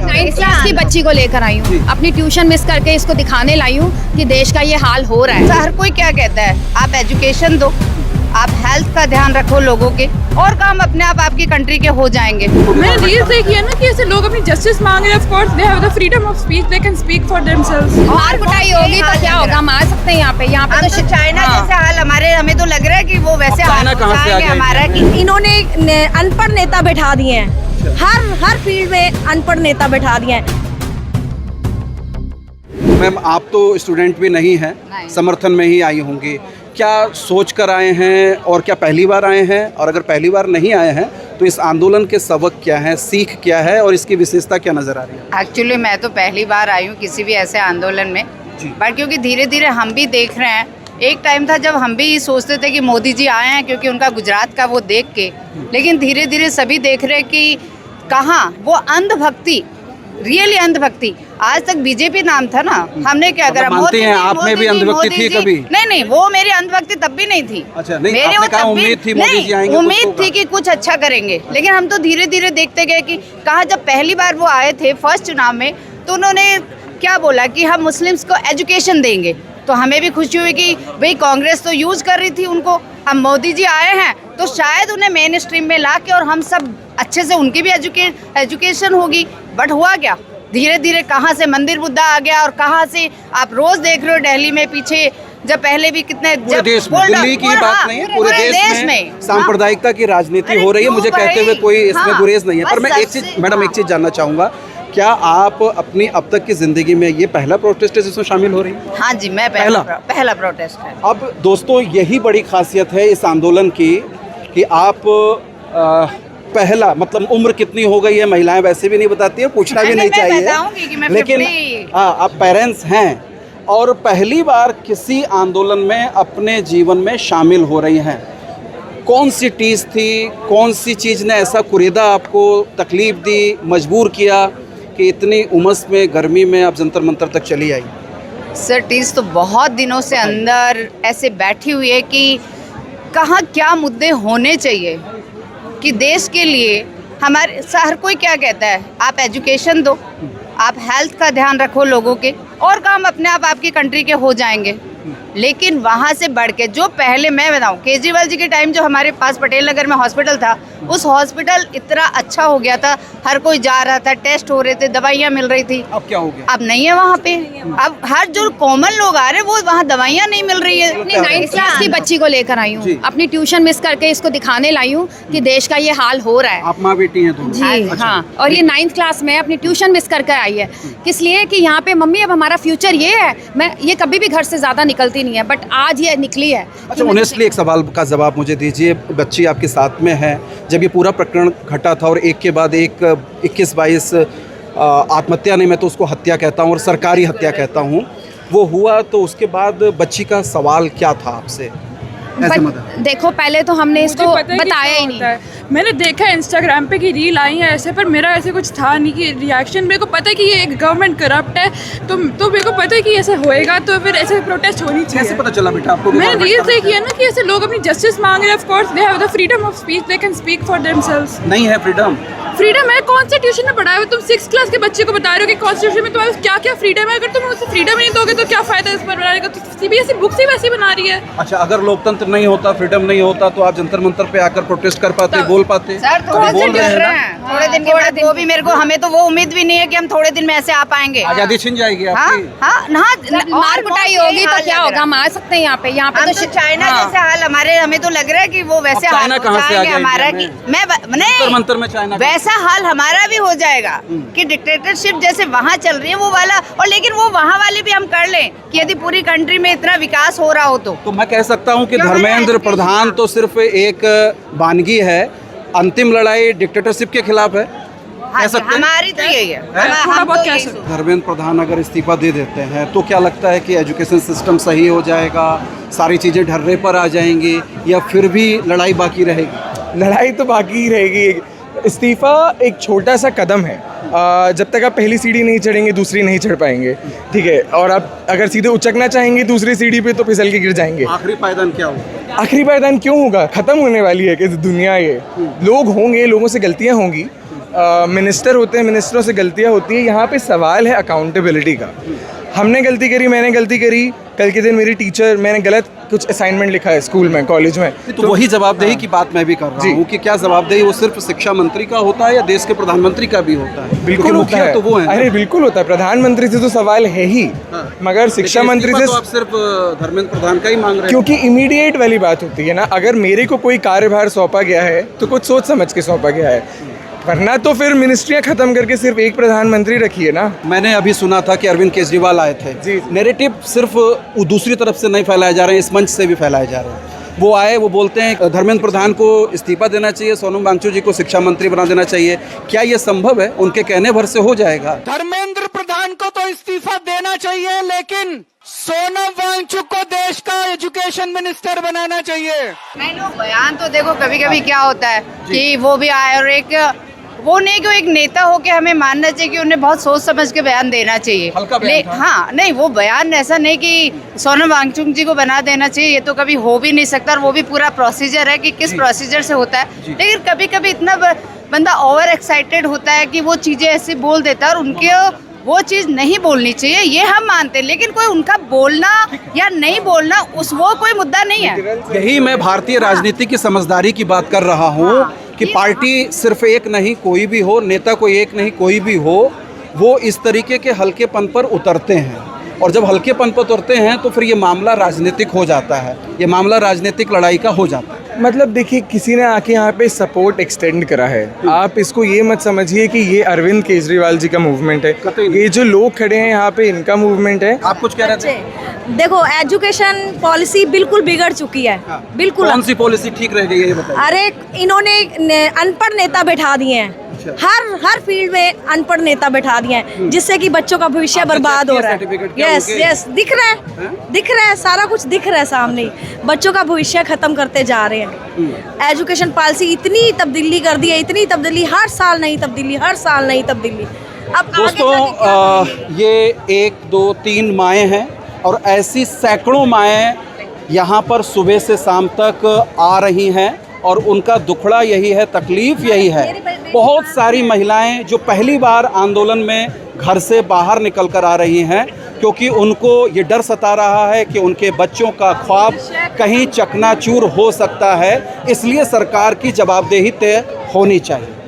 9th class की बच्ची को लेकर आई हूँ, अपनी ट्यूशन मिस करके इसको दिखाने लाई हूँ कि देश का ये हाल हो रहा है। हर कोई क्या कहता है, आप एजुकेशन दो, आप हेल्थ का ध्यान रखो लोगों के, और काम अपने आप आपकी कंट्री के हो जाएंगे। मैंने रील्स देखी है ना कि ऐसे लोग अपनी जस्टिस मांग रहे हैं। Of course they have the freedom of speech, they can speak for themselves. मार कुटाई होगी तो क्या होगा, हम आ सकते हैं यहाँ पे हम तो चाइना जैसे हाल हमारे, हमें तो लग रहा है कि वो वैसे हाल हो जाएंगे हमारा कि इन्होंने अनपढ़ नेता बैठा दिए हैं, हर फील्ड में अनपढ़ नेता बैठा दिए हैं। मैम, आप तो स्टूडेंट भी नहीं हैं, समर्थन में ही आई होंगी। क्या सोच कर आए हैं और क्या पहली बार आए हैं? और अगर पहली बार नहीं आए हैं तो इस आंदोलन के सबक क्या हैं, सीख क्या है और इसकी विशेषता क्या नज़र आ रही है? एक्चुअली मैं तो पहली बार आई हूँ किसी भी ऐसे आंदोलन में, बट क्योंकि धीरे धीरे हम भी देख रहे हैं। एक टाइम था जब हम भी सोचते थे कि मोदी जी आए हैं क्योंकि उनका गुजरात का वो देख के, लेकिन धीरे धीरे सभी देख रहे हैं कि कहाँ वो अंधभक्ति, रियली अंधभक्ति। आज तक बीजेपी नाम था ना, हमने क्या करा? मानते हैं आप में भी अंधभक्ति थी कभी? नहीं, वो मेरी अंधभक्ति तब भी नहीं थी। अच्छा, नहीं, आपने कहा उम्मीद थी मोदी जी आएंगे, उम्मीद थी कि कुछ अच्छा करेंगे, लेकिन हम तो धीरे धीरे देखते गए कि कहा जब पहली बार वो आए थे फर्स्ट चुनाव में, तो उन्होंने क्या बोला कि हम मुस्लिम्स को एजुकेशन देंगे। तो हमें भी खुशी हुई कि भाई कांग्रेस तो यूज कर रही थी उनको, अब मोदी जी आए हैं तो शायद उन्हें मेन स्ट्रीम में ला के और हम सब अच्छे से उनकी भी एजुकेशन होगी। बट हुआ क्या, धीरे धीरे कहाँ से मंदिर बुद्धा आ गया, और कहाँ से आप रोज देख रहे हो दिल्ली में पीछे, जब पहले भी कितने पूरे देश में, दिल्ली की बात नहीं है, पूरे देश में सांप्रदायिकता की राजनीति हो रही है। मुझे कहते हुए कोई इसमें गुरेज नहीं है, पर मैं एक चीज मैडम, एक चीज जानना चाहूँगा, क्या आप अपनी अब तक की जिंदगी में ये पहला प्रोटेस्ट है जिसमें शामिल हो रही हैं? हाँ जी, मैं पहला प्रोटेस्ट है। अब दोस्तों, यही बड़ी खासियत है इस आंदोलन की कि आप पहला, मतलब उम्र कितनी हो गई है महिलाएं वैसे भी नहीं बताती है, पूछना भी नहीं चाहिए, लेकिन आप पेरेंट्स हैं और पहली बार किसी आंदोलन में अपने जीवन में शामिल हो रही हैं। कौन सी चीज़ थी, कौन सी चीज़ ने ऐसा कुरेदा आपको तकलीफ़ दी, मजबूर किया कि इतनी उमस में, गर्मी में आप जंतर मंतर तक चली आई? सर, टीज तो बहुत दिनों से अंदर ऐसे बैठी हुई है कि कहाँ क्या मुद्दे होने चाहिए कि देश के लिए हमारे। हर कोई क्या कहता है, आप एजुकेशन दो, आप हेल्थ का ध्यान रखो लोगों के, और काम अपने आप आपकी कंट्री के हो जाएंगे। लेकिन वहाँ से बढ़ के जो पहले मैं बताऊँ, केजरीवाल जी के टाइम जो हमारे पास पटेल नगर में हॉस्पिटल था, उस हॉस्पिटल इतना अच्छा हो गया था, हर कोई जा रहा था, टेस्ट हो रहे थे, दवाइयाँ मिल रही थी। अब क्या हो गया? अब नहीं है वहाँ पे। अब हर जो कॉमन लोग आ रहे हैं वो वहाँ दवाइयाँ नहीं मिल रही है। अपनी 9th क्लास की बच्ची को लेकर आई हूँ, अपनी ट्यूशन मिस करके इसको दिखाने लाई हूँ कि देश का ये हाल हो रहा है। आप माँ बेटी हैं दोनों? जी हाँ, और ये 9th क्लास में अपनी ट्यूशन मिस करके आई है। किस लिए कि यहाँ पे मम्मी अब हमारा फ्यूचर ये है। मैं ये कभी भी घर से ज़्यादा निकलती नहीं है, बट आज ये निकली है। अच्छा, ऑनेस्टली एक सवाल का जवाब मुझे दीजिए, बच्ची आपके साथ में है, जब ये पूरा प्रकरण घटा था और एक के बाद एक 21-22 आत्महत्या नहीं, मैं तो उसको हत्या कहता हूँ और सरकारी हत्या कहता हूँ, वो हुआ, तो उसके बाद बच्ची का सवाल क्या था आपसे? देखो, पहले तो हमने इसको बताया ही नहीं। मैंने देखा इंस्टाग्राम पे कि रील आई है ऐसे, पर मेरा ऐसे कुछ था नहीं कि रिएक्शन। मेरे को पता है कि ये एक गवर्नमेंट करप्ट है, तो मेरे को पता है कि ऐसे होएगा, तो फिर ऐसे प्रोटेस्ट होनी चाहिए। कैसे पता चला बेटा आपको? मैंने रील्स देखी है ना कि ऐसे लोग अपनी जस्टिस मांग रहे हैं। Of course they have the freedom of speech, they can speak for themselves. नहीं है फ्रीडम? फ्रीडम है, कॉन्स्टिट्यूशन में पढ़ा है। तुम 6th क्लास के बच्चे को बता रहे हो कि कॉन्स्टिट्यूशन में तुम्हारे पास क्या क्या फ्रीडम है। अगर तुम उसे फ्रीडम ही नहीं दोगे तो क्या फायदा इस पर बनाने का? तो CBSE बुक्स ही वैसी बना रही है। अच्छा, अगर लोकतंत्र नहीं होता, फ्रीडम नहीं होता, तो आप जंतर मंतर पे आकर प्रोटेस्ट कर पाते, बोल पाते? सर, थोड़े दिन के बाद वो भी मेरे को, हमें तो वो उम्मीद भी नहीं है कि हम थोड़े दिन में ऐसे आ पाएंगे। आजादी छिन जाएगी आपकी? मार कुटाई होगी तो क्या होगा, हम आ सकते हैं यहाँ पे। यहाँ पे तो चाइना जैसे हाल हमारे, हमें तो लग रहा है कि वो वैसे हाल हो जाएंगे हमारा, कि मैं मंत्र में चाइना वैसा हाल हमारा भी हो जाएगा कि डिक्टेटरशिप जैसे वहाँ चल रही है वो वाला। और लेकिन वो वहाँ वाले भी हम कर लें कि यदि पूरी कंट्री में इतना विकास हो रहा हो तो मैं कह सकता हूँ कि धर्मेंद्र प्रधान तो सिर्फ एक वानगी है, अंतिम लड़ाई डिक्टेटरशिप के खिलाफ है। हमारी तो यही है। धर्मेंद्र प्रधान अगर इस्तीफा दे देते हैं तो क्या लगता है कि एजुकेशन सिस्टम सही हो जाएगा, सारी चीज़ें ढर्रे पर आ जाएंगी, या फिर भी लड़ाई बाकी रहेगी? लड़ाई तो बाकी ही रहेगी। इस्तीफ़ा एक छोटा सा कदम है। जब तक आप पहली सीढ़ी नहीं चढ़ेंगे दूसरी नहीं चढ़ पाएंगे, ठीक है? और आप अगर सीधे उचकना चाहेंगे दूसरी सीढ़ी पे तो फिसल के गिर जाएंगे। आखिरी पायदान क्या होगा? आखिरी पायदान क्यों होगा? ख़त्म होने वाली है कि दुनिया, ये लोग होंगे, लोगों से गलतियाँ होंगी, मिनिस्टर होते हैं, मिनिस्टरों से गलतियाँ होती है। यहाँ पे सवाल है अकाउंटेबिलिटी का। हमने गलती करी, मैंने गलती करी, कल के दिन मेरी टीचर, मैंने गलत कुछ असाइनमेंट लिखा है स्कूल में, कॉलेज में, तो वही जवाबदेही की बात मैं भी कर रहा हूँ कि क्या जवाबदेही वो सिर्फ शिक्षा मंत्री का होता है या देश के प्रधानमंत्री का भी होता है? बिल्कुल क्योंकि होता मुखिया है। तो वो है। अरे बिल्कुल होता है, प्रधानमंत्री से तो सवाल है ही, मगर शिक्षा मंत्री से तो आप सिर्फ धर्मेंद्र प्रधान का ही मांग रहे हैं। क्योंकि इमीडिएट वाली बात होती है ना, अगर मेरे को कोई कार्यभार सौंपा गया है तो कुछ सोच समझ के सौंपा गया है, वरना तो फिर मिनिस्ट्रियाँ खत्म करके सिर्फ एक प्रधानमंत्री रखिए ना। मैंने अभी सुना था कि अरविंद केजरीवाल आए थे। जी। नैरेटिव सिर्फ दूसरी तरफ से नहीं फैलाए जा रहे हैं, इस मंच से भी फैलाए जा रहे हैं। वो आए, वो बोलते हैं धर्मेंद्र प्रधान को इस्तीफा देना चाहिए, सोनम वांगचुक जी को शिक्षा मंत्री बना देना चाहिए। क्या ये संभव है? उनके कहने भर से हो जाएगा? धर्मेंद्र प्रधान को तो इस्तीफा देना चाहिए, लेकिन सोनम वांगचुक को देश का एजुकेशन मिनिस्टर बनाना चाहिए। नहीं, लोग बयान तो देखो, कभी कभी क्या होता है कि वो भी आए और एक वो नहीं कि एक नेता हो के हमें मानना चाहिए कि उन्हें बहुत सोच समझ के बयान देना चाहिए। हल्का बयान था। हाँ, नहीं, वो बयान ऐसा नहीं कि सोनम वांगचुक जी को बना देना चाहिए, ये तो कभी हो भी नहीं सकता, और वो भी पूरा प्रोसीजर है कि किस प्रोसीजर से होता है। लेकिन कभी कभी इतना बंदा ओवर एक्साइटेड होता है कि वो चीज़ें ऐसे बोल देता है, और उनके वो चीज़ नहीं बोलनी चाहिए, ये हम मानते हैं। लेकिन कोई उनका बोलना या नहीं बोलना वो कोई मुद्दा नहीं है। यही मैं भारतीय राजनीति की समझदारी की बात कर रहा हूँ कि पार्टी सिर्फ एक नहीं, कोई भी हो, नेता कोई एक नहीं, कोई भी हो, वो इस तरीके के हल्केपन पर उतरते हैं, और जब हल्केपन पर उतरते हैं तो फिर ये मामला राजनीतिक हो जाता है, ये मामला राजनीतिक लड़ाई का हो जाता है। मतलब देखिए, किसी ने आके यहाँ पे सपोर्ट एक्सटेंड करा है, आप इसको ये मत समझिए कि ये अरविंद केजरीवाल जी का मूवमेंट है, ये जो लोग खड़े हैं यहाँ पे इनका मूवमेंट है। आप कुछ कह रहे थे? देखो, एजुकेशन पॉलिसी बिल्कुल बिगड़ चुकी है, बिल्कुल। कौन सी पॉलिसी ठीक रह गई है ये बताइए? अरे इन्होंने अनपढ़ नेता बैठा दिए हैं, हर फील्ड में अनपढ़ नेता बैठा दिए हैं, जिससे कि बच्चों का भविष्य बर्बाद हो रहा है। यस यस, दिख रहा है, सारा कुछ दिख रहा है सामने ही। बच्चों का भविष्य खत्म करते जा रहे हैं। एजुकेशन पॉलिसी इतनी तब्दीली कर दी है, इतनी तब्दीली, हर साल नई तब्दीली, हर साल नई तब्दीली। अब दोस्तों, ये 1 2 3 माएँ हैं, और ऐसी सैकड़ों माएँ यहाँ पर सुबह से शाम तक आ रही हैं, और उनका दुखड़ा यही है, तकलीफ़ यही है। बहुत सारी महिलाएं जो पहली बार आंदोलन में घर से बाहर निकल कर आ रही हैं, क्योंकि उनको ये डर सता रहा है कि उनके बच्चों का ख्वाब कहीं चकनाचूर हो सकता है, इसलिए सरकार की जवाबदेही तय होनी चाहिए।